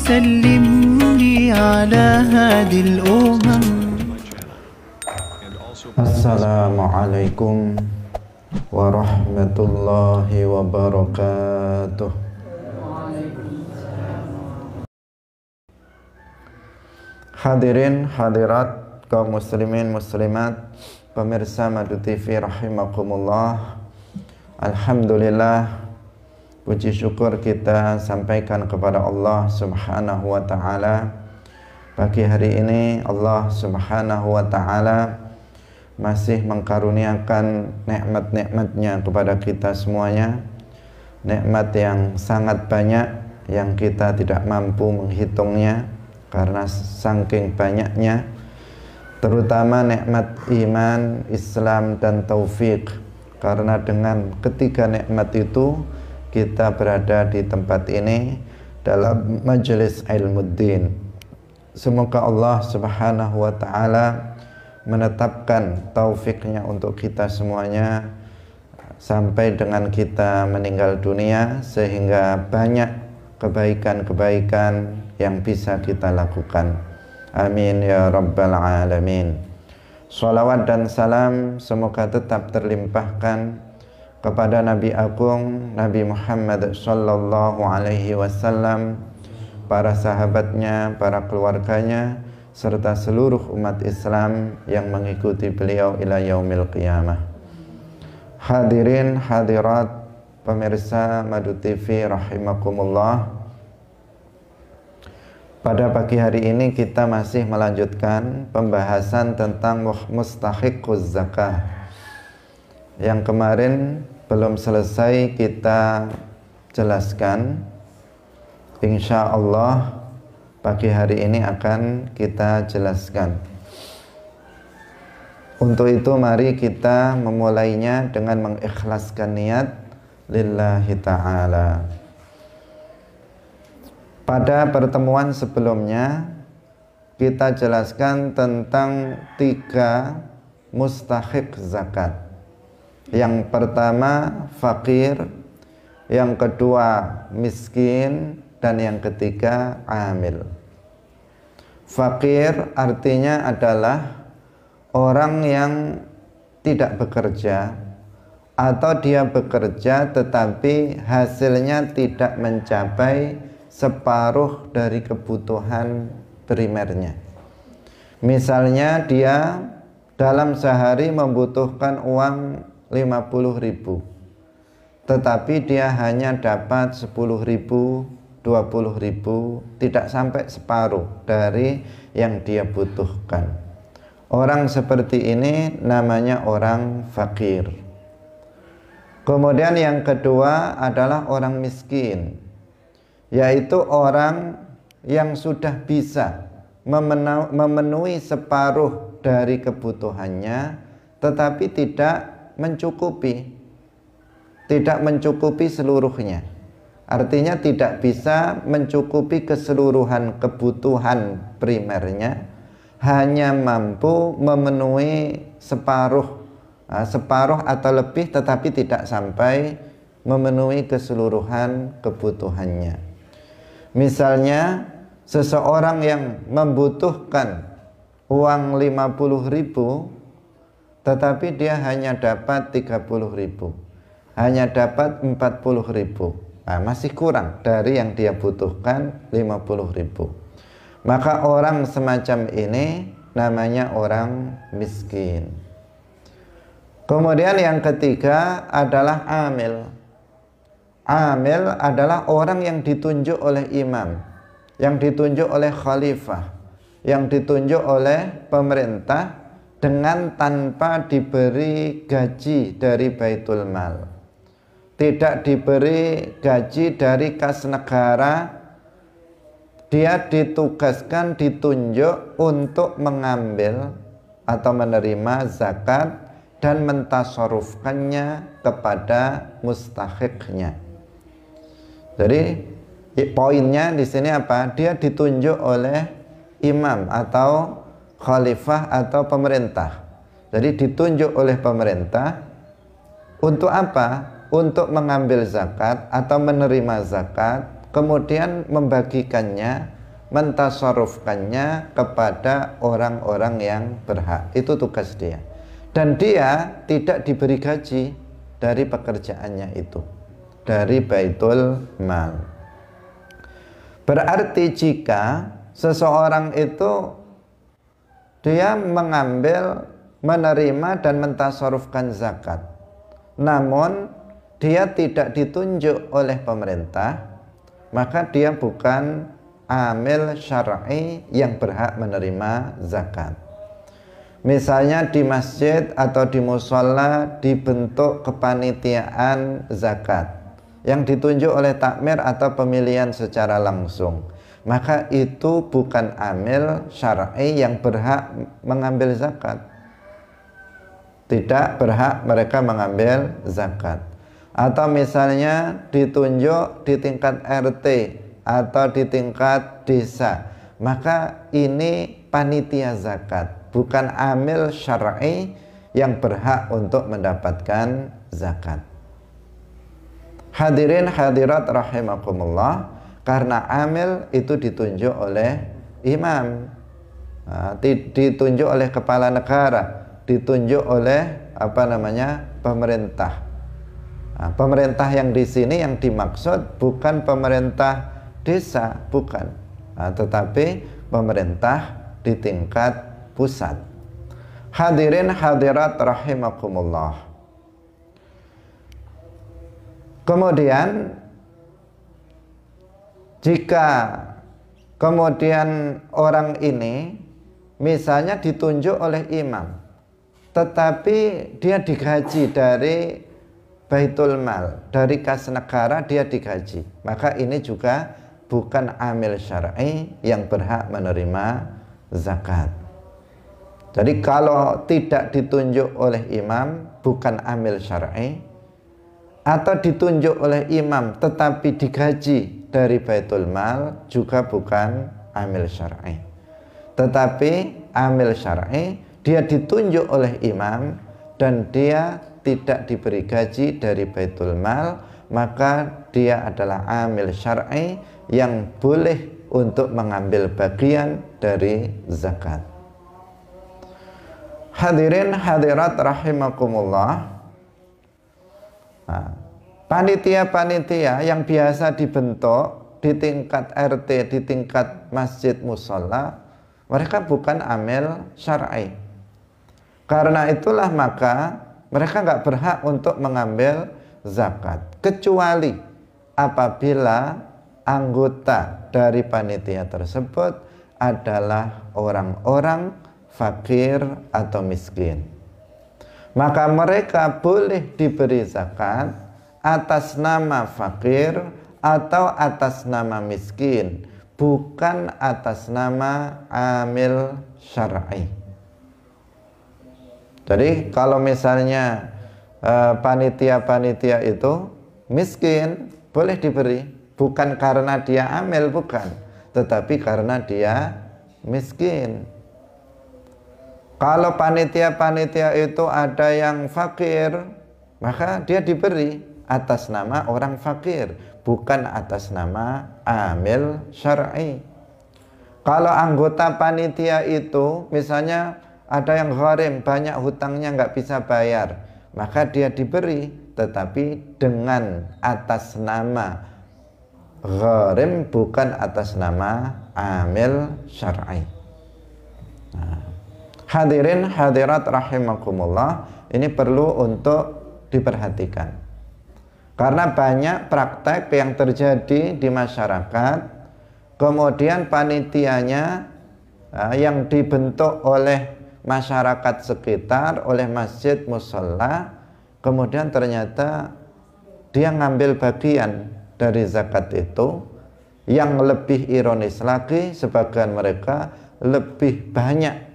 سلم لي على هادي الأمم. السلام عليكم ورحمة الله وبركاته. Hadirin hadirat kaum muslimin muslimat, pemirsa Madu TV rahimakumullah. Alhamdulillah, puji syukur kita sampaikan kepada Allah Subhanahu wa taala. Pagi hari ini Allah Subhanahu wa taala masih mengkaruniakan nikmat-nikmatnya kepada kita semuanya. Nikmat yang sangat banyak yang kita tidak mampu menghitungnya karena saking banyaknya, terutama nikmat iman, Islam dan taufik. Karena dengan ketiga nikmat itu kita berada di tempat ini dalam majelis ilmuddin. Semoga Allah Subhanahu wa taala menetapkan taufiknya untuk kita semuanya sampai dengan kita meninggal dunia, sehingga banyak kebaikan-kebaikan yang bisa kita lakukan. Amin ya rabbal alamin. Shalawat dan salam semoga tetap terlimpahkan kepada Nabi Agung Nabi Muhammad sallallahu alaihi wasallam, para sahabatnya, para keluarganya, serta seluruh umat Islam yang mengikuti beliau ila yaumil qiyamah. Hadirin hadirat pemirsa Madu TV rahimakumullah. Pada pagi hari ini kita masih melanjutkan pembahasan tentang mustahiquz zakah. Yang kemarin belum selesai kita jelaskan. Insya Allah pagi hari ini akan kita jelaskan. Untuk itu mari kita memulainya dengan mengikhlaskan niat lillahi ta'ala. Pada pertemuan sebelumnya kita jelaskan tentang 3 mustahiq zakat. Yang pertama fakir, yang kedua miskin, dan yang ketiga amil. Fakir artinya adalah orang yang tidak bekerja, atau dia bekerja tetapi hasilnya tidak mencapai separuh dari kebutuhan primernya. Misalnya dia dalam sehari membutuhkan uang 50.000, tetapi dia hanya dapat 10.000, 20.000, tidak sampai separuh dari yang dia butuhkan. Orang seperti ini namanya orang fakir. Kemudian yang kedua adalah orang miskin, yaitu orang yang sudah bisa memenuhi separuh dari kebutuhannya, tetapi tidak mencukupi seluruhnya. Artinya tidak bisa mencukupi keseluruhan kebutuhan primernya, hanya mampu memenuhi separuh atau lebih, tetapi tidak sampai memenuhi keseluruhan kebutuhannya. Misalnya seseorang yang membutuhkan uang 50.000, tetapi dia hanya dapat 30.000, hanya dapat 40.000, masih kurang dari yang dia butuhkan 50.000. Maka orang semacam ini namanya orang miskin. Kemudian yang ketiga adalah amil. Amil adalah orang yang ditunjuk oleh imam, yang ditunjuk oleh khalifah, yang ditunjuk oleh pemerintah dengan tanpa diberi gaji dari baitul mal, tidak diberi gaji dari kas negara. Dia ditugaskan, ditunjuk untuk mengambil atau menerima zakat dan mentasarufkannya kepada mustahiqnya. Jadi poinnya di sini apa? Dia ditunjuk oleh imam atau khalifah atau pemerintah. Jadi ditunjuk oleh pemerintah untuk apa? Untuk mengambil zakat atau menerima zakat, kemudian membagikannya mentasarrufkannya kepada orang-orang yang berhak. Itu tugas dia. Dan dia tidak diberi gaji dari pekerjaannya itu, dari Baitul Mal. Berarti jika seseorang itu dia mengambil, menerima dan mentasarrufkan zakat, namun dia tidak ditunjuk oleh pemerintah, maka dia bukan amil syar'i yang berhak menerima zakat. Misalnya di masjid atau di mushola dibentuk kepanitiaan zakat yang ditunjuk oleh takmir atau pemilihan secara langsung, maka itu bukan amil syar'i yang berhak mengambil zakat. Tidak berhak mereka mengambil zakat. Atau misalnya ditunjuk di tingkat RT atau di tingkat desa, maka ini panitia zakat, bukan amil syar'i yang berhak untuk mendapatkan zakat. Hadirin hadirat rahimakumullah, karena amil itu ditunjuk oleh imam, ditunjuk oleh kepala negara, ditunjuk oleh pemerintah. Pemerintah yang di sini yang dimaksud bukan pemerintah desa, bukan, tetapi pemerintah di tingkat pusat. Hadirin hadirat rahimakumullah. Kemudian jika kemudian orang ini misalnya ditunjuk oleh imam, tetapi dia digaji dari Baitul Mal, dari kas negara dia digaji, maka ini juga bukan amil syar'i yang berhak menerima zakat. Jadi kalau tidak ditunjuk oleh imam bukan amil syar'i, atau ditunjuk oleh imam tetapi digaji dari Baitul Mal juga bukan amil syar'i. Tetapi amil syar'i, dia ditunjuk oleh imam dan dia tidak diberi gaji dari Baitul Mal, maka dia adalah amil syar'i yang boleh untuk mengambil bagian dari zakat. Hadirin hadirat rahimakumullah. Panitia-panitia yang biasa dibentuk di tingkat RT, di tingkat masjid mushola, mereka bukan amil syar'i. Karena itulah maka mereka nggak berhak untuk mengambil zakat, kecuali apabila anggota dari panitia tersebut adalah orang-orang fakir atau miskin. Maka mereka boleh diberi zakat atas nama fakir atau atas nama miskin, bukan atas nama amil syar'i. Jadi kalau misalnya panitia-panitia itu miskin, boleh diberi, bukan karena dia amil, bukan, tetapi karena dia miskin. Kalau panitia-panitia itu ada yang fakir, maka dia diberi atas nama orang fakir, bukan atas nama amil syar'i. Kalau anggota panitia itu misalnya ada yang gharim, banyak hutangnya nggak bisa bayar, maka dia diberi, tetapi dengan atas nama gharim, bukan atas nama amil syar'i. Hadirin hadirat rahimakumullah, ini perlu untuk diperhatikan. Karena banyak praktek yang terjadi di masyarakat, kemudian panitianya yang dibentuk oleh masyarakat sekitar, oleh masjid mushola, kemudian ternyata dia ngambil bagian dari zakat itu. Yang lebih ironis lagi, sebagian mereka lebih banyak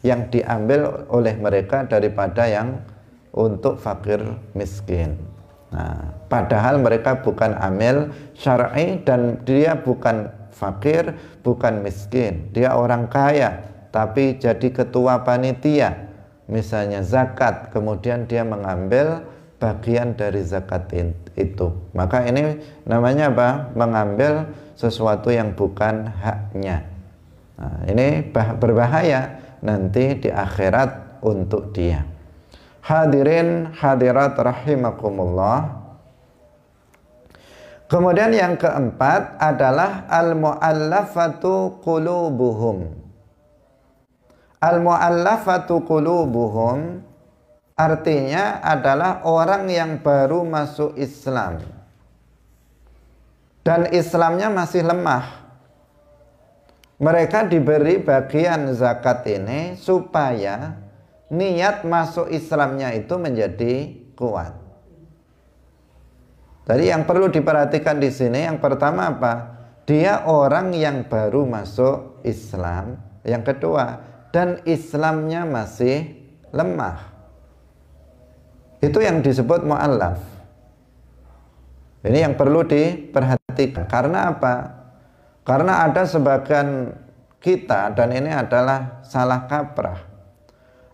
yang diambil oleh mereka daripada yang untuk fakir miskin. Padahal mereka bukan amil syar'i dan dia bukan fakir, bukan miskin. Dia orang kaya, tapi jadi ketua panitia, misalnya zakat, kemudian dia mengambil bagian dari zakat itu. Maka ini namanya apa? Mengambil sesuatu yang bukan haknya. Nah, ini berbahaya nanti di akhirat untuk dia. Hadirin hadirat rahimakumullah. Kemudian yang keempat adalah al-mu'allafatu qulubuhum. Al-mu'allafatu qulubuhum artinya adalah orang yang baru masuk Islam dan Islamnya masih lemah. Mereka diberi bagian zakat ini supaya niat masuk Islamnya itu menjadi kuat. Jadi yang perlu diperhatikan di sini yang pertama apa? Dia orang yang baru masuk Islam. Yang kedua, dan Islamnya masih lemah. Itu yang disebut mu'allaf. Ini yang perlu diperhatikan. Karena apa? Karena ada sebagian kita, dan ini adalah salah kaprah.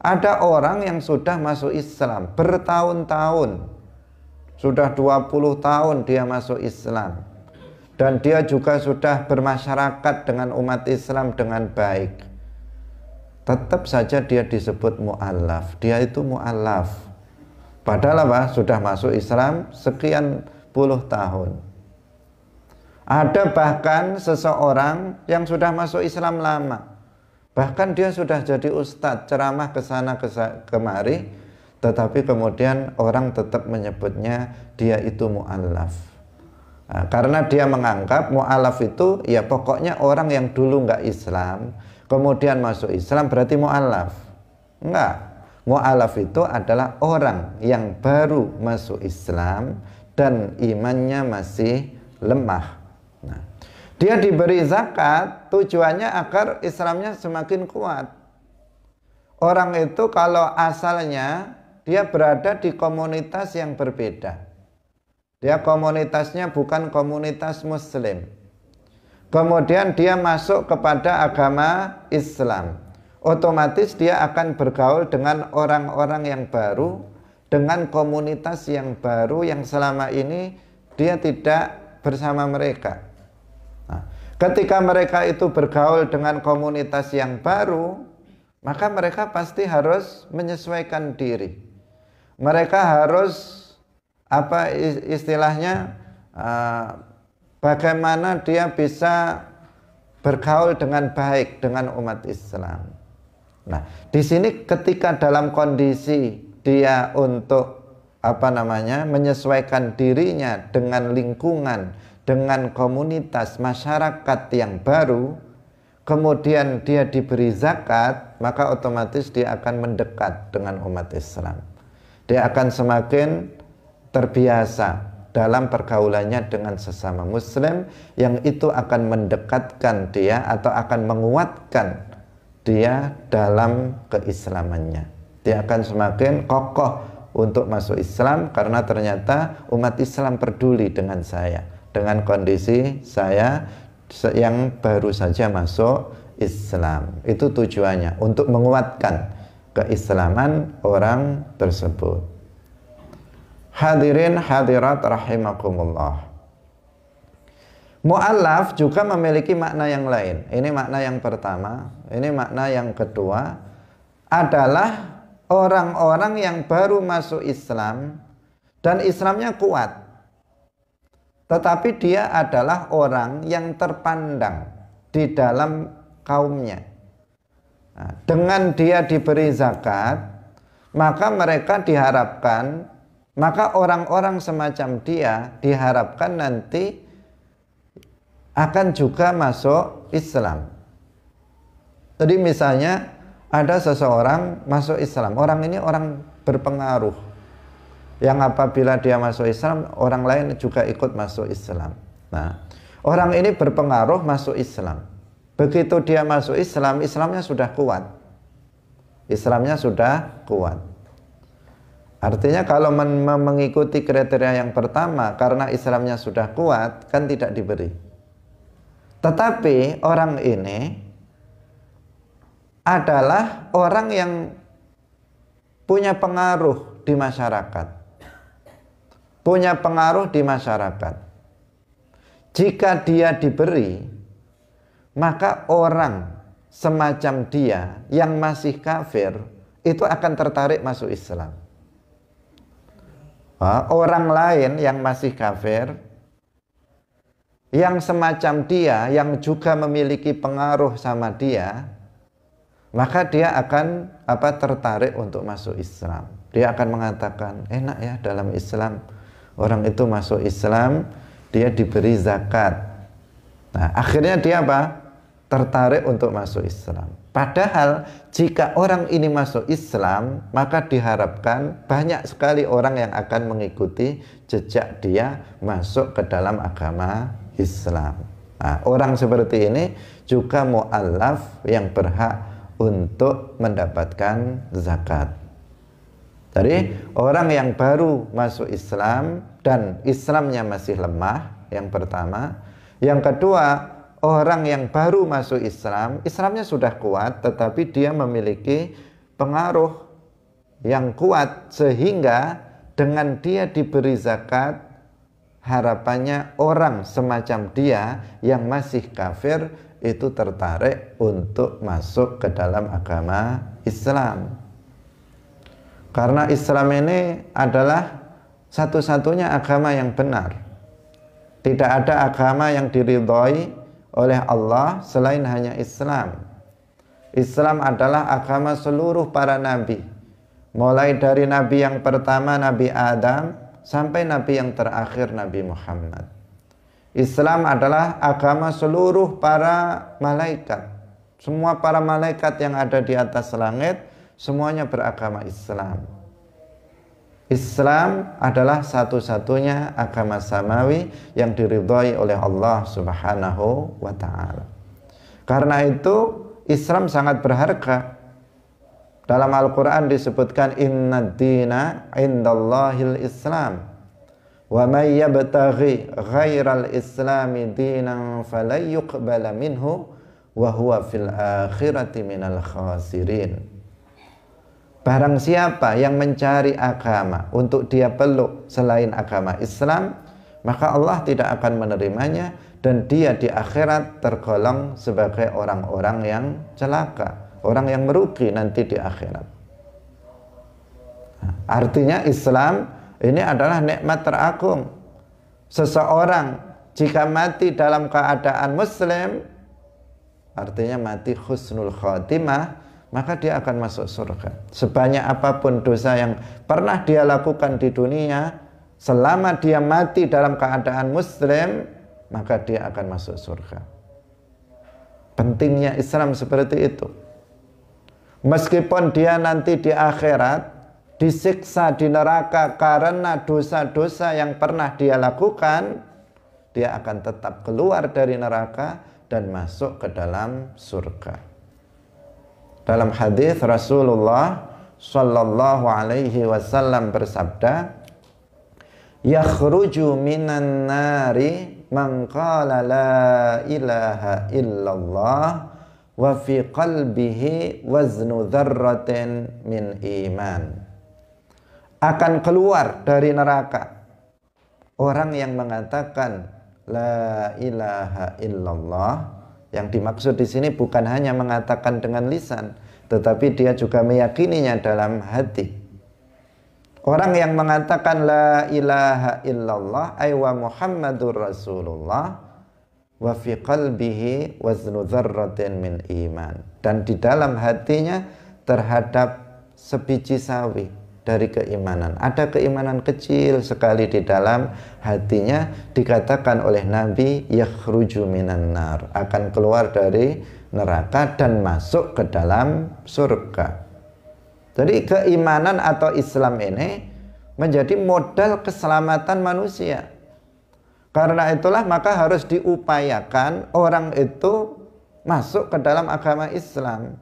Ada orang yang sudah masuk Islam bertahun-tahun. Sudah 20 tahun dia masuk Islam. Dan dia juga sudah bermasyarakat dengan umat Islam dengan baik. Tetap saja dia disebut mu'allaf. Dia itu mu'allaf. Padahal apa? Sudah masuk Islam sekian puluh tahun. Ada bahkan seseorang yang sudah masuk Islam lama. Bahkan dia sudah jadi ustadz, ceramah ke sana kemari. Tetapi kemudian orang tetap menyebutnya dia itu mu'allaf. Nah, karena dia menganggap mu'allaf itu ya pokoknya orang yang dulu nggak Islam kemudian masuk Islam berarti mu'allaf. Enggak. Mu'allaf itu adalah orang yang baru masuk Islam dan imannya masih lemah. Nah, dia diberi zakat tujuannya agar Islamnya semakin kuat. Orang itu kalau asalnya dia berada di komunitas yang berbeda. Dia komunitasnya bukan komunitas Muslim. Kemudian dia masuk kepada agama Islam. Otomatis dia akan bergaul dengan orang-orang yang baru, dengan komunitas yang baru yang selama ini dia tidak bersama mereka. Nah, ketika mereka itu bergaul dengan komunitas yang baru, maka mereka pasti harus menyesuaikan diri. Mereka harus apa istilahnya bagaimana dia bisa bergaul dengan baik dengan umat Islam. Nah, di sini ketika dalam kondisi dia untuk menyesuaikan dirinya dengan lingkungan, dengan komunitas masyarakat yang baru, kemudian dia diberi zakat, maka otomatis dia akan mendekat dengan umat Islam. Dia akan semakin terbiasa dalam pergaulannya dengan sesama Muslim, yang itu akan mendekatkan dia atau akan menguatkan dia dalam keislamannya. Dia akan semakin kokoh untuk masuk Islam karena ternyata umat Islam peduli dengan saya, dengan kondisi saya yang baru saja masuk Islam. Itu tujuannya, untuk menguatkan keislaman orang tersebut. Hadirin hadirat rahimakumullah. Mu'allaf juga memiliki makna yang lain. Ini makna yang pertama. Ini makna yang kedua adalah orang-orang yang baru masuk Islam dan Islamnya kuat, tetapi dia adalah orang yang terpandang di dalam kaumnya. Nah, dengan dia diberi zakat, maka mereka diharapkan, maka orang-orang semacam dia diharapkan nanti akan juga masuk Islam. Jadi misalnya ada seseorang masuk Islam, orang ini orang berpengaruh, yang apabila dia masuk Islam, orang lain juga ikut masuk Islam. Nah, orang ini berpengaruh masuk Islam. Begitu dia masuk Islam, Islamnya sudah kuat. Islamnya sudah kuat. Artinya kalau mengikuti kriteria yang pertama, karena Islamnya sudah kuat, kan tidak diberi. Tetapi orang ini adalah orang yang punya pengaruh di masyarakat. punya pengaruh di masyarakat. Jika dia diberi, maka orang semacam dia yang masih kafir itu akan tertarik masuk Islam. Orang lain yang masih kafir, yang semacam dia, yang juga memiliki pengaruh sama dia, maka dia akan tertarik untuk masuk Islam. Dia akan mengatakan, enak ya dalam Islam, orang itu masuk Islam, dia diberi zakat. Nah, akhirnya dia tertarik untuk masuk Islam. Padahal jika orang ini masuk Islam, maka diharapkan banyak sekali orang yang akan mengikuti jejak dia masuk ke dalam agama Islam. Nah, orang seperti ini juga mu'allaf yang berhak untuk mendapatkan zakat. Jadi orang yang baru masuk Islam dan Islamnya masih lemah, yang pertama. Yang kedua, orang yang baru masuk Islam, Islamnya sudah kuat, tetapi dia memiliki pengaruh yang kuat, sehingga dengan dia diberi zakat, harapannya orang semacam dia yang masih kafir itu tertarik untuk masuk ke dalam agama Islam. Karena Islam ini adalah satu-satunya agama yang benar. Tidak ada agama yang diridhoi oleh Allah selain hanya Islam. Islam adalah agama seluruh para nabi, mulai dari nabi yang pertama, Nabi Adam, sampai nabi yang terakhir, Nabi Muhammad. Islam adalah agama seluruh para malaikat. Semua para malaikat yang ada di atas langit, semuanya beragama Islam. Islam adalah satu-satunya agama samawi yang diridhai oleh Allah Subhanahu wa ta'ala. Karena itu Islam sangat berharga. Dalam Al-Quran disebutkan, inna dina indallahil Islam, wa may yabtaghi ghairal islami dinan falan yuqbala minhu wa huwa fil akhirati minal khasirin. Barang siapa yang mencari agama untuk dia peluk selain agama Islam, maka Allah tidak akan menerimanya, dan dia di akhirat tergolong sebagai orang-orang yang celaka, orang yang merugi nanti di akhirat. Artinya Islam ini adalah nikmat teragung. Seseorang jika mati dalam keadaan muslim, artinya mati husnul khotimah, maka dia akan masuk surga. Sebanyak apapun dosa yang pernah dia lakukan di dunia, selama dia mati dalam keadaan muslim, maka dia akan masuk surga. Pentingnya Islam seperti itu. Meskipun dia nanti di akhirat disiksa di neraka karena dosa-dosa yang pernah dia lakukan, dia akan tetap keluar dari neraka dan masuk ke dalam surga. Dalam hadis Rasulullah sallallahu alaihi wasallam bersabda, yakhruju minan nari man qala la ilaha illallah wa fi qalbihi waznu dzarratin min iman. Akan keluar dari neraka orang yang mengatakan la ilaha illallah. Yang dimaksud di sini bukan hanya mengatakan dengan lisan, tetapi dia juga meyakininya dalam hati. Orang yang mengatakan la ilaha illallah ay wa Muhammadur Rasulullah wa fi qalbihi waznu dzarratin min iman, dan di dalam hatinya terhadap sebiji sawi dari keimanan. Ada keimanan kecil sekali di dalam hatinya, dikatakan oleh Nabi yakhruju minan nar, akan keluar dari neraka dan masuk ke dalam surga. Jadi keimanan atau Islam ini menjadi modal keselamatan manusia. Karena itulah maka harus diupayakan orang itu masuk ke dalam agama Islam.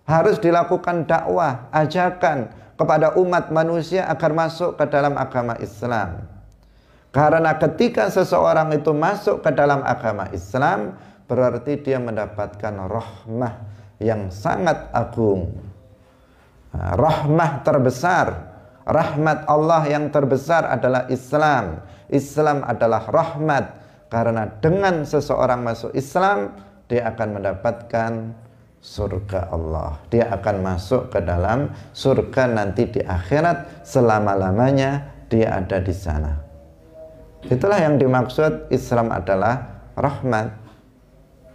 Harus dilakukan dakwah, ajakan kepada umat manusia agar masuk ke dalam agama Islam. Karena ketika seseorang itu masuk ke dalam agama Islam, berarti dia mendapatkan rahmah yang sangat agung, rahmah terbesar. Rahmat Allah yang terbesar adalah Islam. Islam adalah rahmat, karena dengan seseorang masuk Islam, dia akan mendapatkan surga Allah. Dia akan masuk ke dalam surga nanti di akhirat, selama-lamanya dia ada di sana. Itulah yang dimaksud Islam adalah rahmat.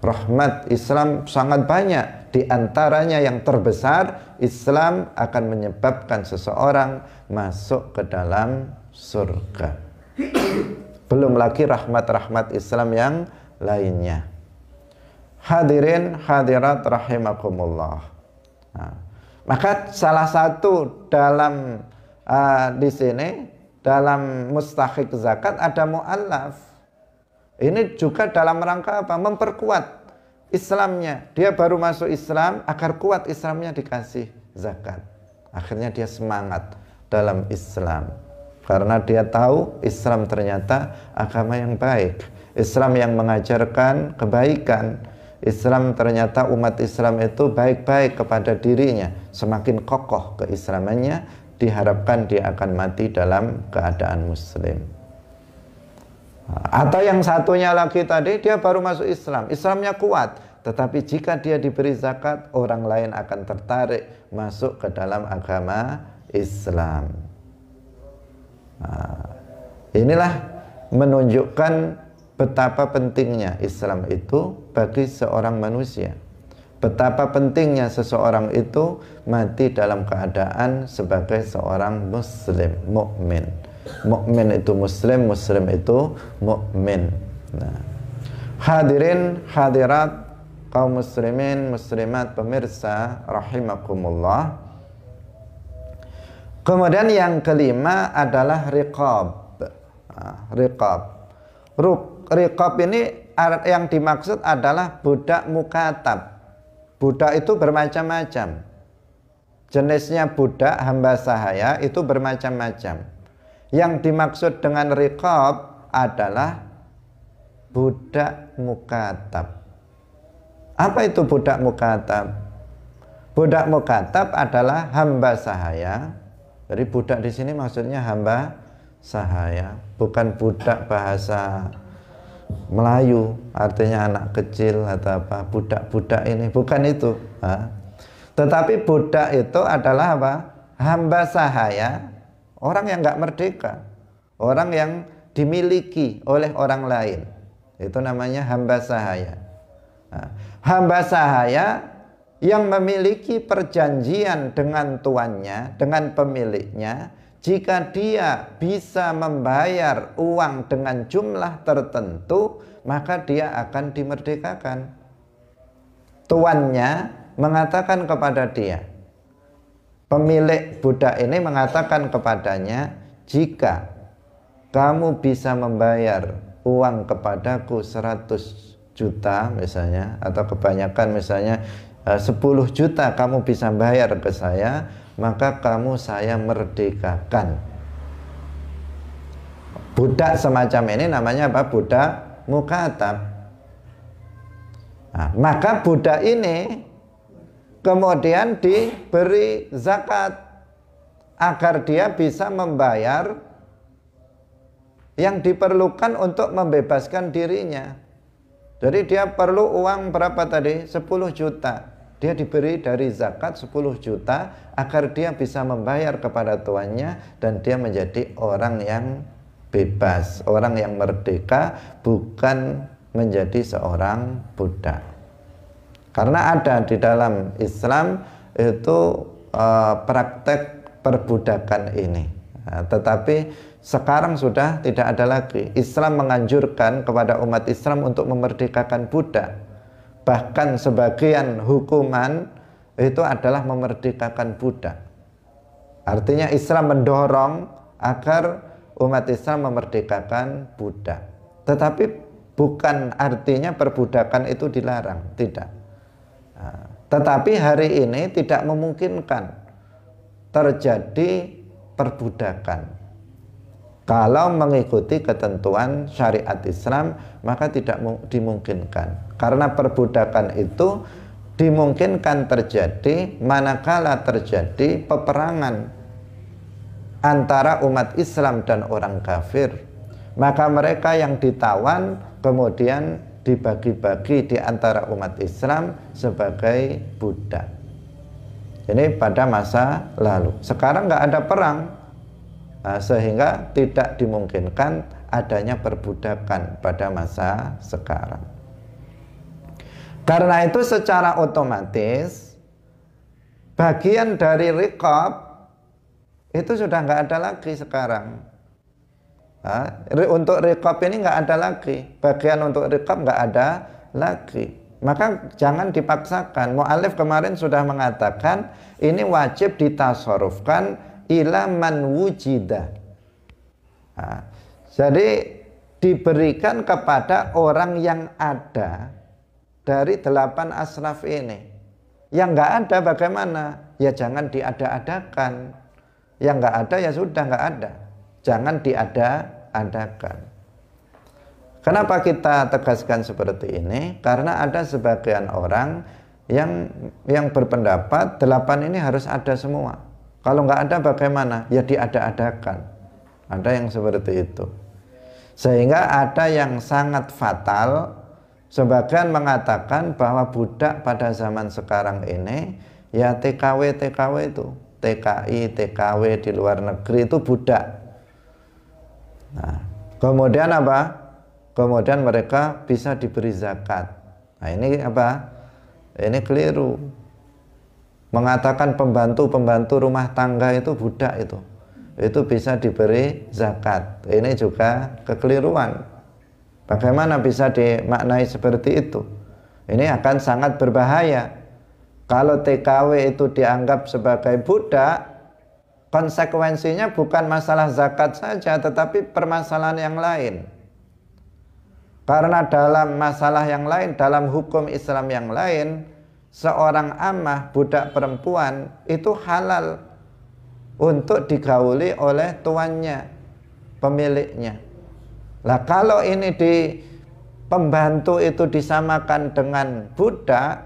Rahmat Islam sangat banyak. Di antaranya yang terbesar, Islam akan menyebabkan seseorang masuk ke dalam surga. Belum lagi rahmat-rahmat Islam yang lainnya. Hadirin hadirat rahimakumullah. Nah, maka salah satu dalam di sini dalam mustahiq zakat ada mu'allaf. Ini juga dalam rangka apa? Memperkuat Islamnya. Dia baru masuk Islam, agar kuat Islamnya dikasih zakat. Akhirnya dia semangat dalam Islam, karena dia tahu Islam ternyata agama yang baik. Islam yang mengajarkan kebaikan. Islam ternyata umat Islam itu baik-baik kepada dirinya. Semakin kokoh keislamannya, diharapkan dia akan mati dalam keadaan muslim. Atau yang satunya lagi tadi, dia baru masuk Islam, Islamnya kuat, tetapi jika dia diberi zakat, orang lain akan tertarik masuk ke dalam agama Islam. Inilah menunjukkan betapa pentingnya Islam itu bagi seorang manusia. Betapa pentingnya seseorang itu mati dalam keadaan sebagai seorang muslim, mukmin. Mukmin itu muslim, muslim itu mukmin. Nah, hadirin hadirat kaum muslimin muslimat pemirsa rahimakumullah. Kemudian yang kelima adalah riqab. Riqab. Riqab ini yang dimaksud adalah budak mukatab. Budak itu bermacam-macam. Jenisnya budak hamba sahaya itu bermacam-macam. Yang dimaksud dengan riqab adalah budak mukatab. Apa itu budak mukatab? Budak mukatab adalah hamba sahaya. Jadi budak di sini maksudnya hamba sahaya, bukan budak bahasa Melayu, artinya anak kecil atau apa. Budak-budak ini bukan itu. Tetapi budak itu adalah apa? Hamba sahaya, orang yang nggak merdeka, orang yang dimiliki oleh orang lain. Itu namanya hamba sahaya. Hamba sahaya yang memiliki perjanjian dengan tuannya, dengan pemiliknya. Jika dia bisa membayar uang dengan jumlah tertentu, maka dia akan dimerdekakan. Tuannya mengatakan kepada dia, pemilik budak ini mengatakan kepadanya, jika kamu bisa membayar uang kepadaku 100 juta misalnya, atau kebanyakan misalnya 10 juta kamu bisa bayar ke saya, maka kamu saya merdekakan. Budak semacam ini namanya apa? Budak mukatab. Nah, maka budak ini kemudian diberi zakat agar dia bisa membayar yang diperlukan untuk membebaskan dirinya. Jadi dia perlu uang berapa tadi? 10 juta. Dia diberi dari zakat 10 juta agar dia bisa membayar kepada tuannya dan dia menjadi orang yang bebas, orang yang merdeka, bukan menjadi seorang budak. Karena ada di dalam Islam itu praktek perbudakan ini. Tetapi sekarang sudah tidak ada lagi. Islam menganjurkan kepada umat Islam untuk memerdekakan budak. Bahkan sebagian hukuman itu adalah memerdekakan budak. Artinya Islam mendorong agar umat Islam memerdekakan budak. Tetapi bukan artinya perbudakan itu dilarang, tidak. Tetapi hari ini tidak memungkinkan terjadi perbudakan. Kalau mengikuti ketentuan syariat Islam, maka tidak dimungkinkan. Karena perbudakan itu dimungkinkan terjadi manakala terjadi peperangan. antara umat Islam dan orang kafir, maka mereka yang ditawan kemudian dibagi-bagi di antara umat Islam sebagai budak. Ini pada masa lalu. Sekarang nggak ada perang, sehingga tidak dimungkinkan adanya perbudakan pada masa sekarang. Karena itu secara otomatis bagian dari riqab itu sudah nggak ada lagi sekarang. Untuk riqab ini nggak ada lagi, bagian untuk riqab nggak ada lagi. Maka jangan dipaksakan. Mu'alif kemarin sudah mengatakan ini wajib ditasarrufkan ila man wujida. Jadi diberikan kepada orang yang ada dari 8 asnaf ini. Yang nggak ada bagaimana? Ya jangan diada-adakan. Yang nggak ada ya sudah nggak ada. Jangan diada-adakan. Kenapa kita tegaskan seperti ini? Karena ada sebagian orang yang berpendapat 8 ini harus ada semua. Kalau nggak ada bagaimana? Ya diada-adakan. Ada yang seperti itu. Sehingga ada yang sangat fatal. Sebagian mengatakan bahwa budak pada zaman sekarang ini ya TKW itu, TKI, TKW di luar negeri itu budak. Nah, kemudian apa? Kemudian mereka bisa diberi zakat. Nah, ini apa? Ini keliru. Mengatakan pembantu rumah tangga itu budak itu bisa diberi zakat. Ini juga kekeliruan. Bagaimana bisa dimaknai seperti itu? Ini akan sangat berbahaya. Kalau TKW itu dianggap sebagai budak, konsekuensinya bukan masalah zakat saja, tetapi permasalahan yang lain. Karena dalam masalah yang lain, dalam hukum Islam yang lain, seorang amah, budak perempuan, itu halal untuk digauli oleh tuannya, pemiliknya. Lah kalau ini di pembantu itu disamakan dengan budak,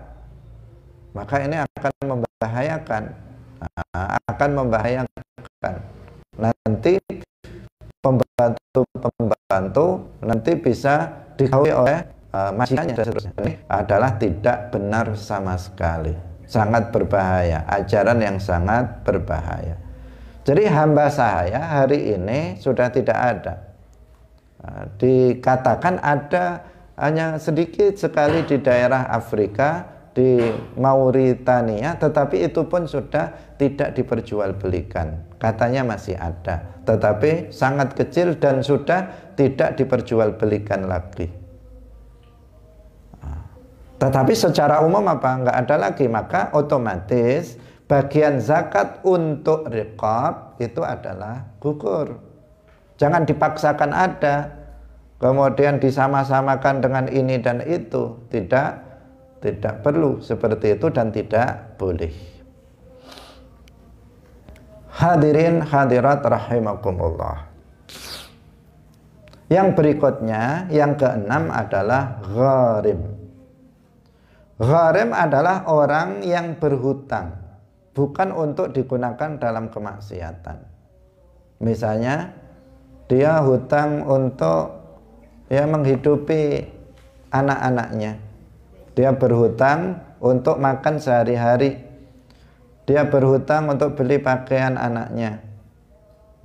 maka ini akan membahayakan. Nanti pembantu nanti bisa digauli oleh majikannya dan seterusnya. Ini adalah tidak benar sama sekali, sangat berbahaya, ajaran yang sangat berbahaya. Jadi hamba sahaya hari ini sudah tidak ada. Dikatakan ada hanya sedikit sekali di daerah Afrika, di Mauritania, tetapi itu pun sudah tidak diperjualbelikan. Katanya masih ada, tetapi sangat kecil dan sudah tidak diperjualbelikan lagi. Tetapi secara umum apa? Nggak ada lagi, maka otomatis bagian zakat untuk riqab itu adalah gugur. Jangan dipaksakan ada, kemudian disama-samakan dengan ini dan itu. Tidak perlu seperti itu dan tidak boleh. Hadirin hadirat rahimakumullah. Yang berikutnya, yang keenam adalah gharim. Gharim adalah orang yang berhutang, bukan untuk digunakan dalam kemaksiatan. Misalnya dia hutang untuk menghidupi anak-anaknya. Dia berhutang untuk makan sehari-hari. Dia berhutang untuk beli pakaian anaknya,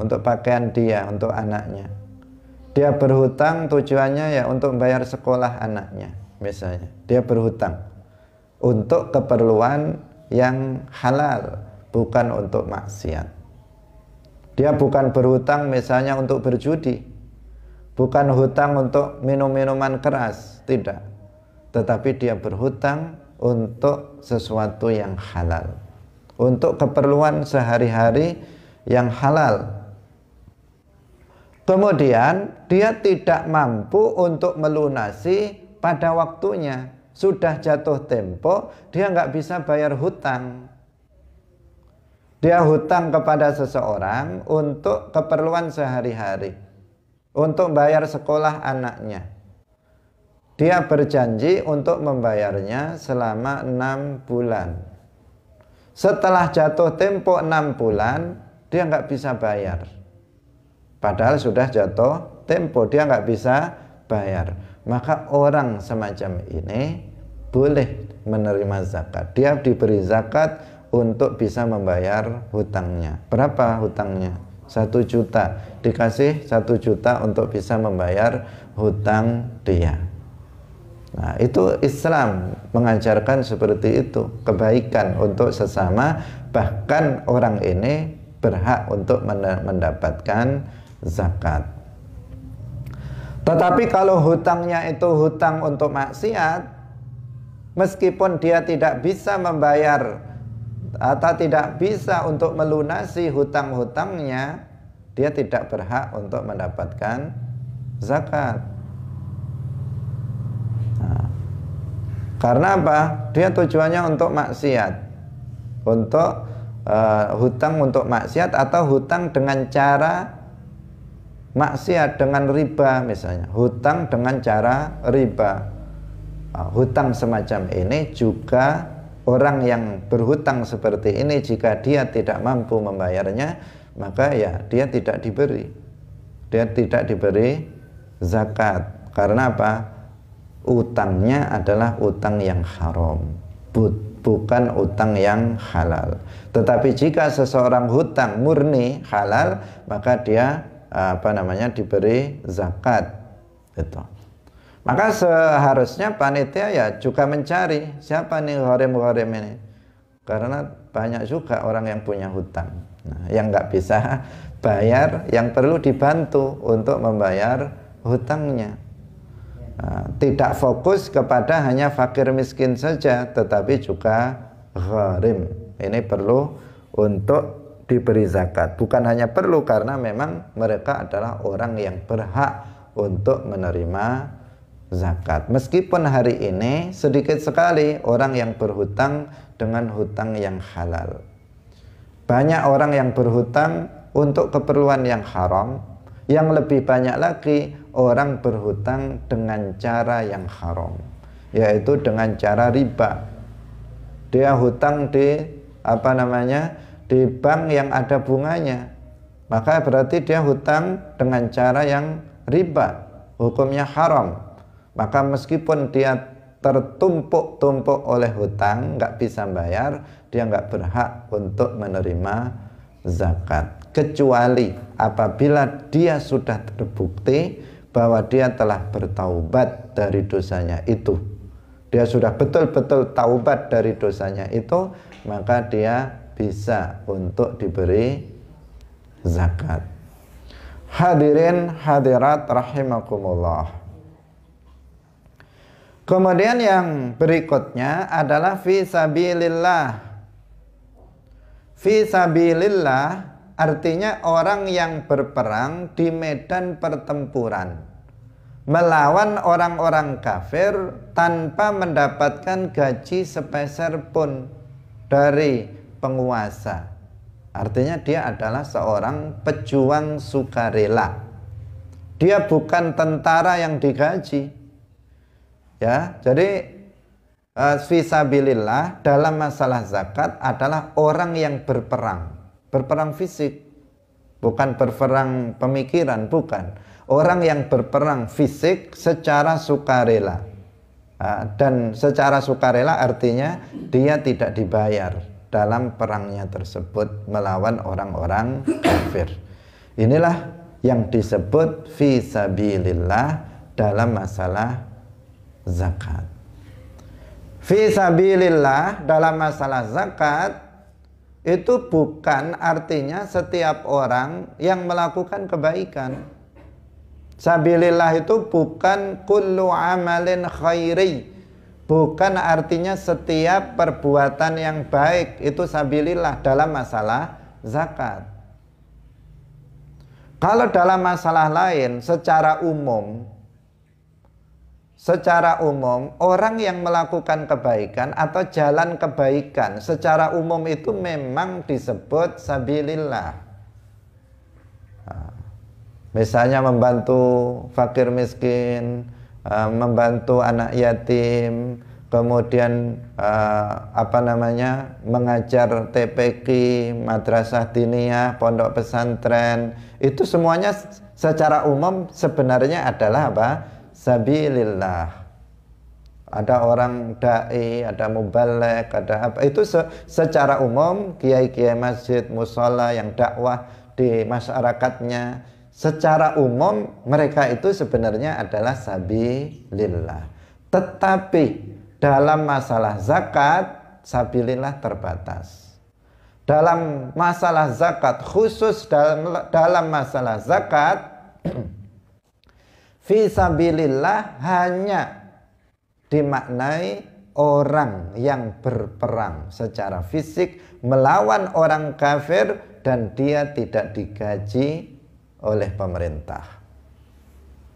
untuk pakaian dia, untuk anaknya. Dia berhutang tujuannya ya untuk bayar sekolah anaknya, misalnya. Dia berhutang untuk keperluan yang halal, bukan untuk maksiat. Dia bukan berhutang misalnya untuk berjudi, bukan hutang untuk minum-minuman keras, tidak. Tetapi dia berhutang untuk sesuatu yang halal, untuk keperluan sehari-hari yang halal. Kemudian dia tidak mampu untuk melunasi pada waktunya. Sudah jatuh tempo, dia nggak bisa bayar hutang. Dia hutang kepada seseorang untuk keperluan sehari-hari, untuk bayar sekolah anaknya. Dia berjanji untuk membayarnya selama 6 bulan. Setelah jatuh tempo 6 bulan, dia nggak bisa bayar. Padahal sudah jatuh tempo, dia nggak bisa bayar. Maka orang semacam ini boleh menerima zakat. Dia diberi zakat untuk bisa membayar hutangnya. Berapa hutangnya? 1 juta. Dikasih 1 juta untuk bisa membayar hutang dia. Nah, itu Islam mengajarkan seperti itu, kebaikan untuk sesama, bahkan orang ini berhak untuk mendapatkan zakat. Tetapi kalau hutangnya itu hutang untuk maksiat, meskipun dia tidak bisa membayar atau tidak bisa untuk melunasi hutang-hutangnya, dia tidak berhak untuk mendapatkan zakat. Nah, karena apa? Dia tujuannya untuk maksiat, untuk hutang untuk maksiat, atau hutang dengan cara maksiat, dengan riba misalnya, hutang dengan cara riba. Hutang semacam ini juga orang yang berhutang seperti ini, jika dia tidak mampu membayarnya, maka ya dia tidak diberi zakat. Karena apa? Utangnya adalah utang yang haram, bukan utang yang halal. Tetapi jika seseorang hutang murni halal, maka dia diberi zakat itu. Maka seharusnya panitia ya juga mencari siapa nih gharim-gharim ini, karena banyak juga orang yang punya hutang, yang nggak bisa bayar, yang perlu dibantu untuk membayar hutangnya. Tidak fokus kepada hanya fakir miskin saja, tetapi juga gharim ini perlu untuk diberi zakat. Bukan hanya perlu, karena memang mereka adalah orang yang berhak untuk menerima zakat. Meskipun hari ini sedikit sekali orang yang berhutang dengan hutang yang halal. Banyak orang yang berhutang untuk keperluan yang haram. Yang lebih banyak lagi orang berhutang dengan cara yang haram, yaitu dengan cara riba. Dia hutang di di bank yang ada bunganya, maka berarti dia hutang dengan cara yang riba, hukumnya haram. Maka meskipun dia tertumpuk-tumpuk oleh hutang, nggak bisa bayar, dia nggak berhak untuk menerima zakat, kecuali apabila dia sudah terbukti bahwa dia telah bertaubat dari dosanya itu. Dia sudah betul-betul taubat dari dosanya itu, maka dia bisa untuk diberi zakat. Hadirin hadirat rahimakumullah. Kemudian yang berikutnya adalah fi sabilillah. Fi sabilillah artinya orang yang berperang di medan pertempuran melawan orang-orang kafir tanpa mendapatkan gaji sepeser pun dari penguasa. Artinya dia adalah seorang pejuang sukarela. Dia bukan tentara yang digaji. Ya, jadi fisabilillah dalam masalah zakat adalah orang yang berperang fisik, bukan berperang pemikiran, bukan. Orang yang berperang fisik secara sukarela. Dan secara sukarela artinya dia tidak dibayar dalam perangnya tersebut melawan orang-orang kafir. Inilah yang disebut fisabilillah dalam masalah zakat. Fisabilillah dalam masalah zakat itu bukan artinya setiap orang yang melakukan kebaikan. Sabilillah itu bukan kullu amalin khairi, bukan artinya setiap perbuatan yang baik itu sabilillah dalam masalah zakat. Kalau dalam masalah lain secara umum orang yang melakukan kebaikan atau jalan kebaikan secara umum itu memang disebut sabilillah. Misalnya membantu fakir miskin, membantu anak yatim, kemudian mengajar TPQ, madrasah diniyah, pondok pesantren, itu semuanya secara umum sebenarnya adalah apa? Sabilillah. Ada orang dai, ada mubaligh, ada apa, itu secara umum kiai-kiai masjid, musola yang dakwah di masyarakatnya, secara umum mereka itu sebenarnya adalah sabilillah. Tetapi dalam masalah zakat, sabilillah terbatas. Dalam masalah zakat, khusus dalam masalah zakat, fisabilillah hanya dimaknai orang yang berperang secara fisik melawan orang kafir dan dia tidak digaji oleh pemerintah.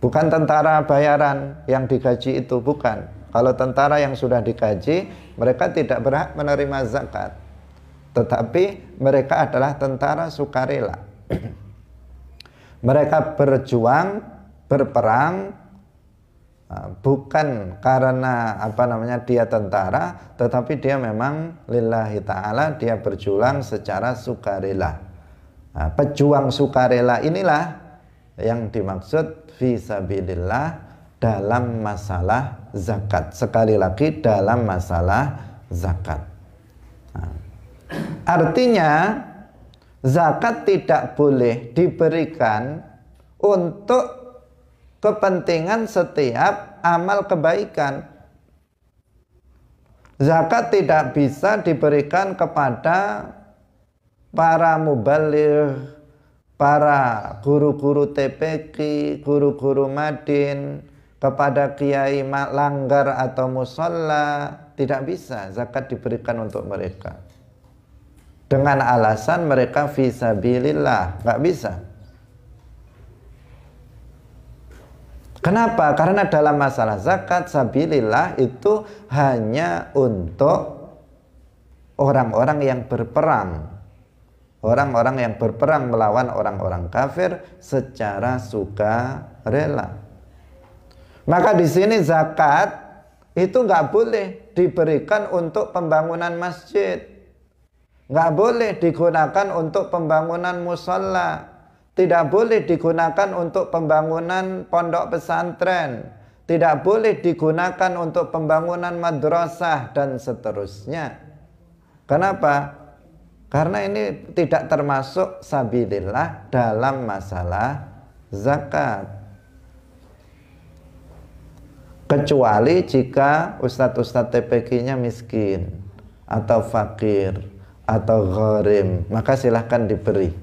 Bukan tentara bayaran yang digaji itu, bukan. Kalau tentara yang sudah digaji, mereka tidak berhak menerima zakat. Tetapi mereka adalah tentara sukarela. Mereka berjuang, berperang, bukan karena dia tentara, tetapi dia memang lillahi ta'ala, dia berjuang secara sukarela. Pejuang sukarela inilah yang dimaksud fisabilillah dalam masalah zakat. Sekali lagi, dalam masalah zakat. Artinya zakat tidak boleh diberikan untuk kepentingan setiap amal kebaikan. Zakat tidak bisa diberikan kepada para mubaligh, para guru-guru TPQ, guru-guru madin, kepada kiai langgar atau musola. Tidak bisa zakat diberikan untuk mereka dengan alasan mereka fisabilillah. Nggak bisa. Kenapa? Karena dalam masalah zakat, sabilillah itu hanya untuk orang-orang yang berperang. Orang-orang yang berperang melawan orang-orang kafir secara sukarela. Maka di sini zakat itu nggak boleh diberikan untuk pembangunan masjid. Nggak boleh digunakan untuk pembangunan musola. Tidak boleh digunakan untuk pembangunan pondok pesantren, tidak boleh digunakan untuk pembangunan madrasah dan seterusnya. Kenapa? Karena ini tidak termasuk sabilillah dalam masalah zakat. Kecuali jika ustadz-ustadz TPQ-nya miskin atau fakir atau gharim, maka silahkan diberi.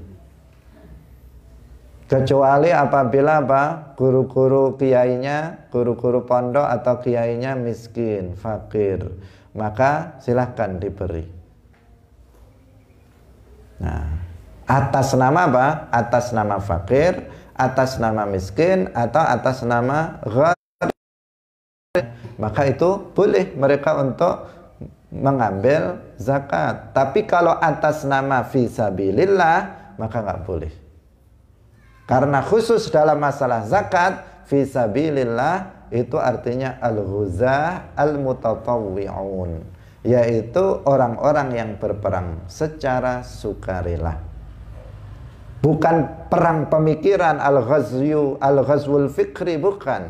Kecuali apabila guru-guru kiainya, guru-guru pondok atau kiainya miskin, fakir, maka silahkan diberi. Nah, atas nama apa? Atas nama fakir, atas nama miskin, atau atas nama gharim, maka itu boleh mereka untuk mengambil zakat. Tapi kalau atas nama fisabilillah, maka nggak boleh. Karena khusus dalam masalah zakat, fisabilillah itu artinya al-ghuzah al-mutatawwi'un, yaitu orang-orang yang berperang secara sukarela. Bukan perang pemikiran, al-ghazwul fikri, bukan.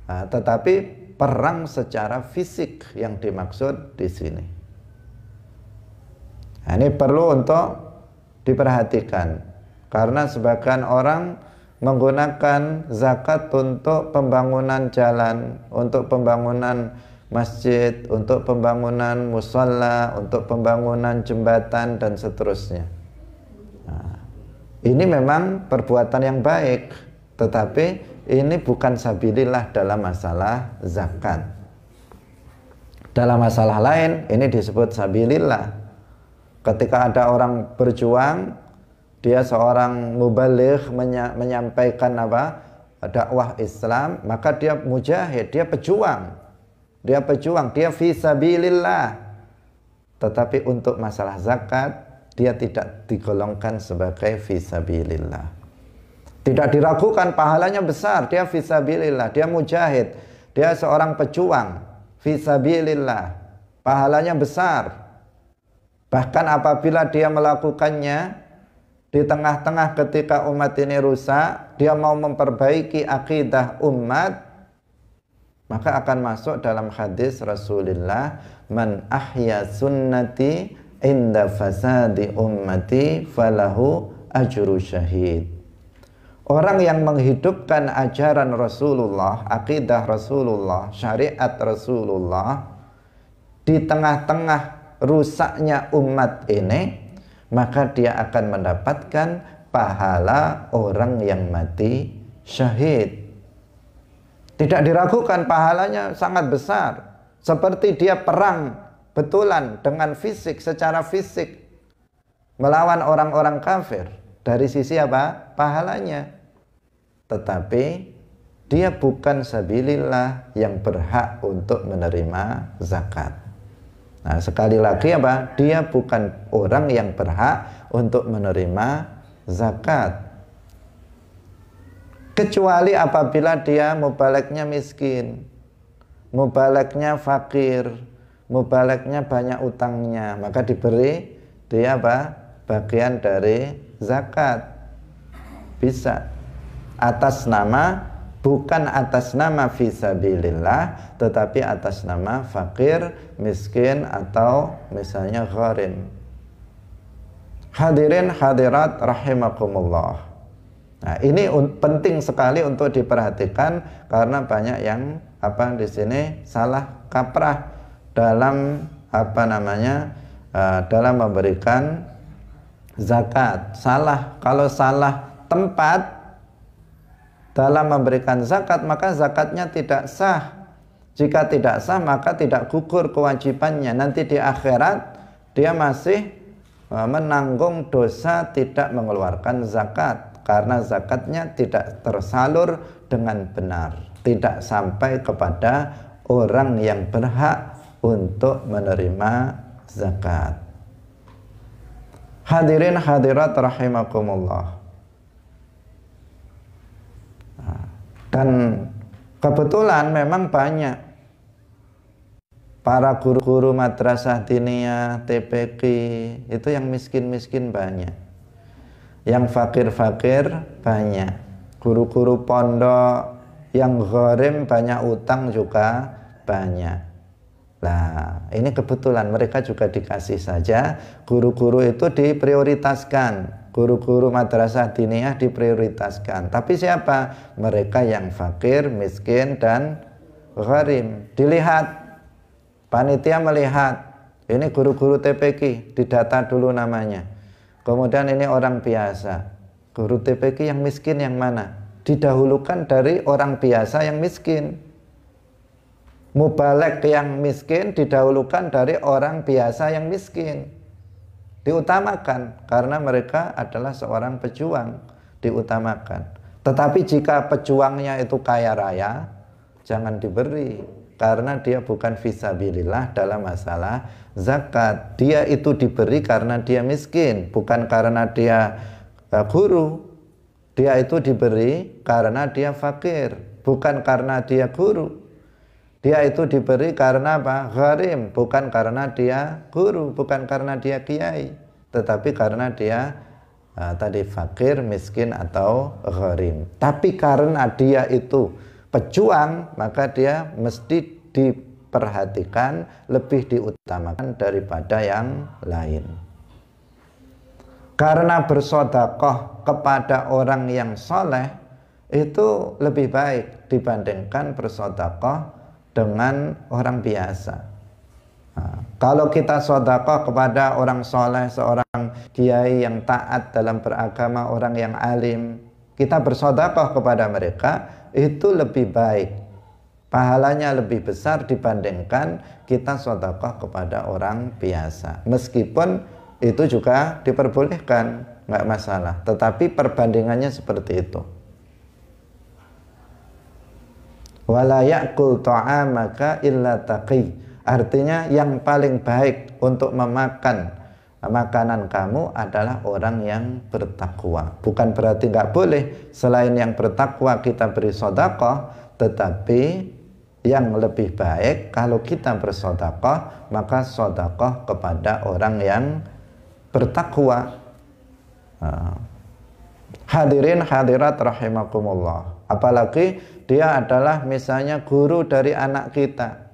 Tetapi perang secara fisik yang dimaksud di sini. Ini perlu untuk diperhatikan. Karena sebagian orang menggunakan zakat untuk pembangunan jalan, untuk pembangunan masjid, untuk pembangunan musola, untuk pembangunan jembatan dan seterusnya. Nah, ini memang perbuatan yang baik, tetapi ini bukan sabilillah dalam masalah zakat. Dalam masalah lain ini disebut sabilillah. Ketika ada orang berjuang, dia seorang mubaligh menyampaikan dakwah Islam, maka dia mujahid, dia pejuang, dia fisabilillah. Tetapi untuk masalah zakat, dia tidak digolongkan sebagai fisabilillah. Tidak diragukan pahalanya besar, dia fisabilillah, dia mujahid, dia seorang pejuang. fisabilillah, pahalanya besar. Bahkan apabila dia melakukannya di tengah-tengah ketika umat ini rusak, dia mau memperbaiki akidah umat, maka akan masuk dalam hadis Rasulullah, man ahya sunnati inda fasadi ummati falahu ajru syahid. Orang yang menghidupkan ajaran Rasulullah, akidah Rasulullah, syariat Rasulullah di tengah-tengah rusaknya umat ini, maka dia akan mendapatkan pahala orang yang mati syahid. Tidak diragukan, pahalanya sangat besar. Seperti dia perang betulan dengan fisik, secara fisik melawan orang-orang kafir. Dari sisi apa? Pahalanya. Tetapi dia bukan sabilillah yang berhak untuk menerima zakat. Nah, sekali lagi apa? Dia bukan orang yang berhak untuk menerima zakat. Kecuali apabila dia mubaleknya miskin, mubaleknya fakir, mubaleknya banyak utangnya, maka diberi dia apa? Bagian dari zakat. Bisa atas nama, bukan atas nama fisabilillah, tetapi atas nama fakir, miskin, atau misalnya gharim. Hadirin hadirat rahimakumullah. Nah, ini penting sekali untuk diperhatikan karena banyak yang di sini salah kaprah dalam dalam memberikan zakat. Salah, kalau salah tempat dalam memberikan zakat, maka zakatnya tidak sah. Jika tidak sah, maka tidak gugur kewajibannya. Nanti di akhirat dia masih menanggung dosa tidak mengeluarkan zakat, karena zakatnya tidak tersalur dengan benar, tidak sampai kepada orang yang berhak untuk menerima zakat. Hadirin hadirat rahimakumullah. Dan kebetulan memang banyak para guru-guru madrasah diniyah, TPQ itu yang miskin-miskin banyak, yang fakir-fakir banyak, guru-guru pondok yang gharim banyak utang juga banyak. Nah, ini kebetulan mereka juga dikasih saja, guru-guru itu diprioritaskan, guru-guru madrasah diniyah diprioritaskan. Tapi siapa? Mereka yang fakir, miskin, dan gharim. Dilihat, panitia melihat, ini guru-guru TPQ, didata dulu namanya. Kemudian ini orang biasa, guru TPQ yang miskin yang mana? Didahulukan dari orang biasa yang miskin. Mubalek yang miskin didahulukan dari orang biasa yang miskin. Diutamakan karena mereka adalah seorang pejuang, diutamakan. Tetapi jika pejuangnya itu kaya raya, jangan diberi, karena dia bukan fisabilillah dalam masalah zakat. Dia itu diberi karena dia miskin, bukan karena dia guru. Dia itu diberi karena dia fakir, bukan karena dia guru. Dia itu diberi karena apa? Gharim, bukan karena dia guru, bukan karena dia kiai, tetapi karena dia tadi fakir, miskin, atau gharim. Tapi karena dia itu pejuang, maka dia mesti diperhatikan, lebih diutamakan daripada yang lain. Karena bersedekah kepada orang yang soleh itu lebih baik dibandingkan bersedekah dengan orang biasa. Nah, kalau kita sedekah kepada orang soleh, seorang kiai yang taat dalam beragama, orang yang alim, kita bersedekah kepada mereka, itu lebih baik, pahalanya lebih besar dibandingkan kita sedekah kepada orang biasa. Meskipun itu juga diperbolehkan, nggak masalah, tetapi perbandingannya seperti itu. Wala ya'kul ta'amaka illa taqi. Artinya yang paling baik untuk memakan makanan kamu adalah orang yang bertakwa. Bukan berarti nggak boleh selain yang bertakwa kita beri sedekah, tetapi yang lebih baik kalau kita bersedekah, maka sedekah kepada orang yang bertakwa. Hadirin hadirat rahimakumullah. Apalagi dia adalah misalnya guru dari anak kita.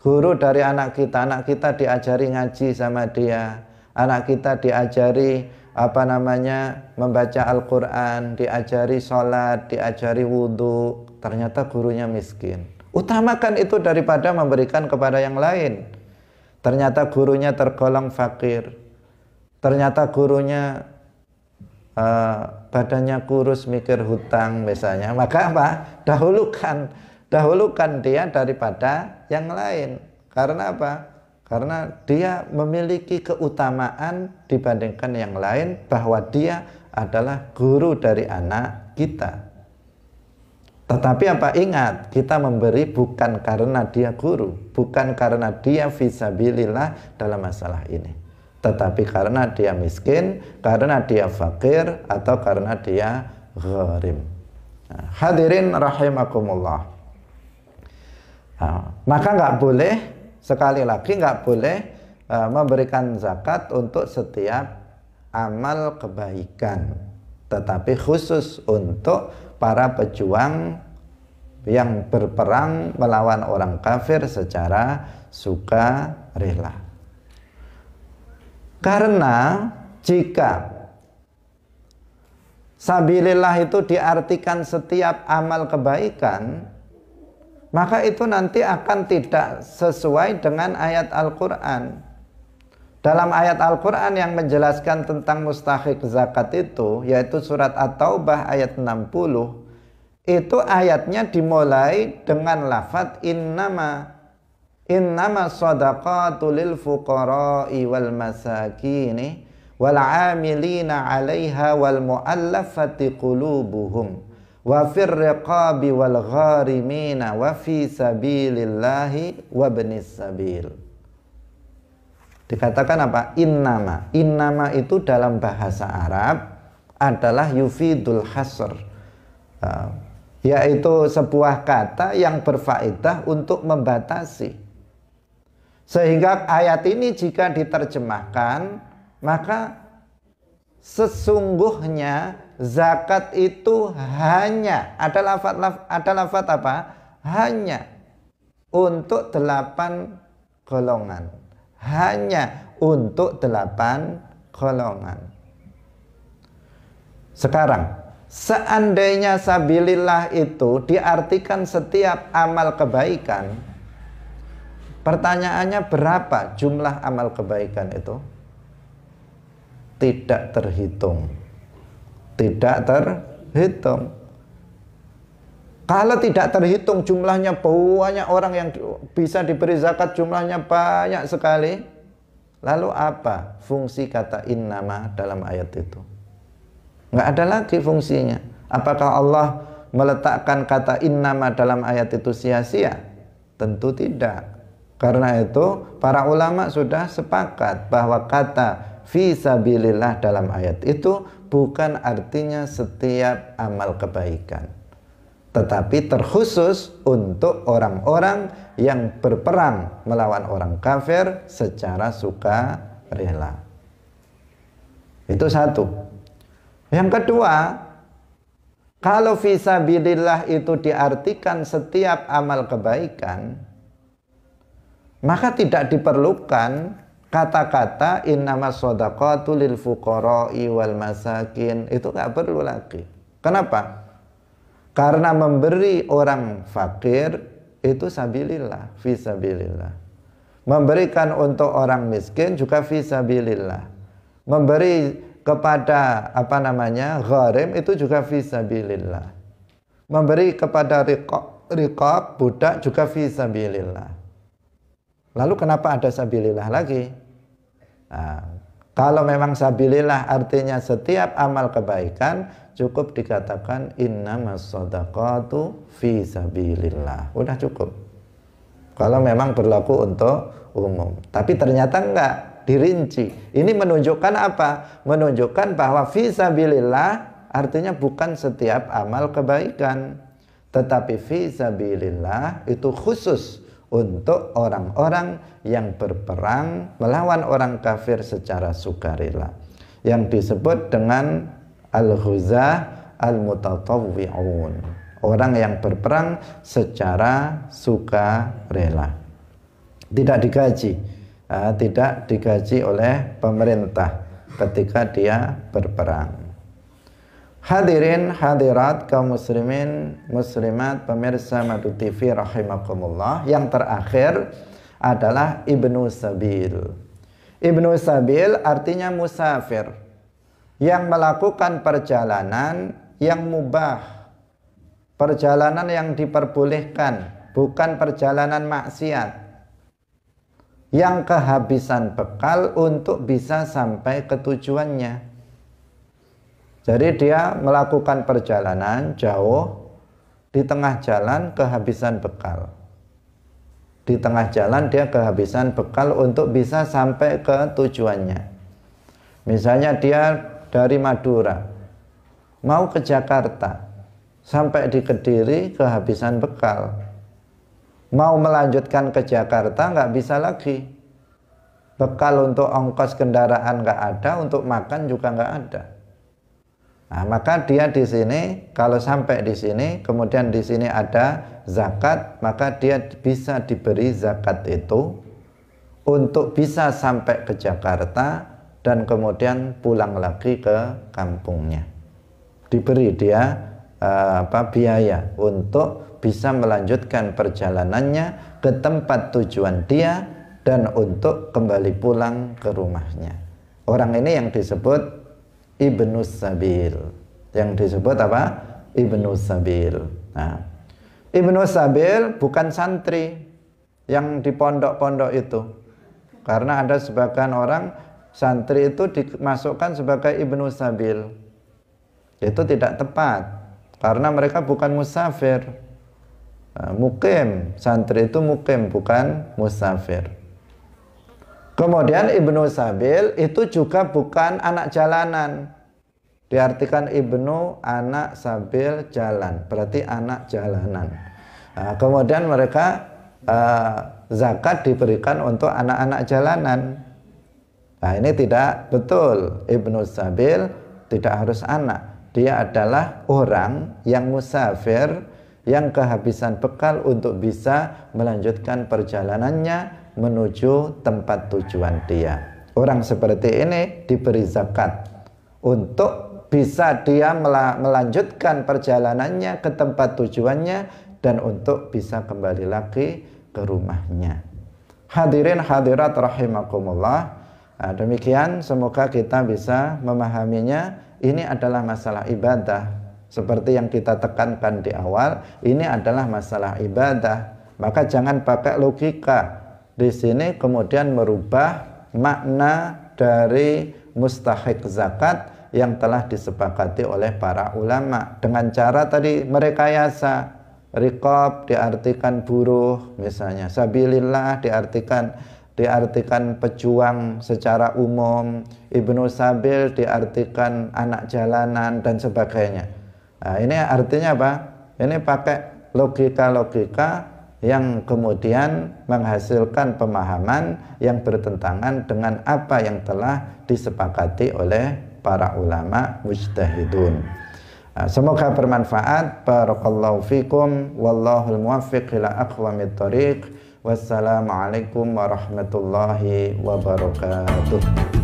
Guru dari anak kita diajari ngaji sama dia, anak kita diajari membaca Al-Quran, diajari sholat, diajari wudhu, ternyata gurunya miskin. Utamakan itu daripada memberikan kepada yang lain. Ternyata gurunya tergolong fakir, ternyata gurunya badannya kurus, mikir hutang misalnya, maka apa? Dahulukan dia daripada yang lain. Karena apa? Karena dia memiliki keutamaan dibandingkan yang lain, bahwa dia adalah guru dari anak kita. Tetapi apa? Ingat, kita memberi bukan karena dia guru, bukan karena dia fisabilillah dalam masalah ini, tetapi karena dia miskin, karena dia fakir, atau karena dia gharim. Hadirin rahimakumullah. Maka nggak boleh, sekali lagi nggak boleh memberikan zakat untuk setiap amal kebaikan, tetapi khusus untuk para pejuang yang berperang melawan orang kafir secara sukarela. Karena jika sabilillah itu diartikan setiap amal kebaikan, maka itu nanti akan tidak sesuai dengan ayat Al-Quran. Dalam ayat Al-Quran yang menjelaskan tentang mustahik zakat itu, yaitu surat At-Taubah ayat 60, itu ayatnya dimulai dengan lafadz innama shadaqatu lil fuqara'i wal masakini wal 'amilina 'alaiha wal mu'allafati qulubuhum wa fir riqabi wal gharimina wa fi sabilillahi wa ibnis sabil. Dikatakan apa? Innama. Innama itu dalam bahasa Arab adalah yufidul hasr, yaitu sebuah kata yang berfaedah untuk membatasi. Sehingga ayat ini jika diterjemahkan, maka sesungguhnya zakat itu hanya ada lafaz apa? Hanya untuk 8 golongan. Hanya untuk 8 golongan. Sekarang, seandainya sabilillah itu diartikan setiap amal kebaikan, pertanyaannya berapa jumlah amal kebaikan itu? Tidak terhitung. Tidak terhitung. Kalau tidak terhitung jumlahnya, banyak orang yang bisa diberi zakat jumlahnya banyak sekali. Lalu apa fungsi kata innama dalam ayat itu? Nggak ada lagi fungsinya. Apakah Allah meletakkan kata innama dalam ayat itu sia-sia? Tentu tidak. Karena itu para ulama sudah sepakat bahwa kata fisabilillah dalam ayat itu bukan artinya setiap amal kebaikan, tetapi terkhusus untuk orang-orang yang berperang melawan orang kafir secara sukarela. Itu satu. Yang kedua, kalau fisabilillah itu diartikan setiap amal kebaikan, maka tidak diperlukan kata-kata innama shadaqatu lil fuqara'i wal masakin. Itu nggak perlu lagi. Kenapa? Karena memberi orang fakir itu sabilillah, fisabilillah. Memberikan untuk orang miskin juga fisabilillah. Memberi kepada gharim itu juga fisabilillah. Memberi kepada riqab budak juga fisabilillah. Lalu kenapa ada sabilillah lagi? Nah, kalau memang sabilillah artinya setiap amal kebaikan, cukup dikatakan innamas shadaqatu fi sabilillah. Udah cukup. Kalau memang berlaku untuk umum. Tapi ternyata enggak, dirinci. Ini menunjukkan apa? Menunjukkan bahwa fi sabilillah artinya bukan setiap amal kebaikan, Tetapi fi sabilillah itu khusus untuk orang-orang yang berperang melawan orang kafir secara sukarela, yang disebut dengan al-ghuzah al-mutatawwi'un, orang yang berperang secara sukarela, tidak digaji, tidak digaji oleh pemerintah ketika dia berperang. Hadirin hadirat kaum muslimin muslimat pemirsa Madu TV rahimakumullah, yang terakhir adalah Ibnu Sabil. Ibnu Sabil artinya musafir, yang melakukan perjalanan yang mubah, perjalanan yang diperbolehkan, bukan perjalanan maksiat, yang kehabisan bekal untuk bisa sampai ke tujuannya. Jadi dia melakukan perjalanan jauh, di tengah jalan kehabisan bekal. Di tengah jalan dia kehabisan bekal untuk bisa sampai ke tujuannya. Misalnya dia dari Madura mau ke Jakarta, sampai di Kediri kehabisan bekal. Mau melanjutkan ke Jakarta nggak bisa lagi. Bekal untuk ongkos kendaraan nggak ada, untuk makan juga nggak ada. Nah, maka dia di sini kalau sampai di sini, kemudian di sini ada zakat, maka dia bisa diberi zakat itu untuk bisa sampai ke Jakarta dan kemudian pulang lagi ke kampungnya. Diberi dia biaya untuk bisa melanjutkan perjalanannya ke tempat tujuan dia dan untuk kembali pulang ke rumahnya. Orang ini yang disebut Ibnu Sabil, yang disebut apa? Ibnu Sabil. Nah, Ibnu Sabil bukan santri yang di pondok-pondok itu, karena ada sebagian orang santri itu dimasukkan sebagai Ibnu Sabil. Itu tidak tepat, karena mereka bukan musafir. Mukim, santri itu mukim, bukan musafir. Kemudian Ibnu Sabil itu juga bukan anak jalanan. Diartikan Ibnu anak sabil jalan, berarti anak jalanan. Nah, kemudian mereka zakat diberikan untuk anak-anak jalanan. Nah, ini tidak betul. Ibnu Sabil tidak harus anak. Dia adalah orang yang musafir, yang kehabisan bekal untuk bisa melanjutkan perjalanannya menuju tempat tujuan dia. Orang seperti ini diberi zakat untuk bisa dia melanjutkan perjalanannya ke tempat tujuannya dan untuk bisa kembali lagi ke rumahnya. Hadirin hadirat rahimakumullah. Nah, demikian semoga kita bisa memahaminya. Ini adalah masalah ibadah. Seperti yang kita tekankan di awal, ini adalah masalah ibadah. Maka jangan pakai logika di sini kemudian merubah makna dari mustahik zakat yang telah disepakati oleh para ulama dengan cara tadi merekayasa. Riqab diartikan buruh misalnya, sabilillah diartikan pejuang secara umum, Ibnu Sabil diartikan anak jalanan dan sebagainya. Nah, ini artinya apa? Ini pakai logika-logika yang kemudian menghasilkan pemahaman yang bertentangan dengan apa yang telah disepakati oleh para ulama mujtahidun. Semoga bermanfaat. Barakallahu fikum wallahul muwaffiq ila aqwamit thoriq. Wassalamualaikum warahmatullahi wabarakatuh.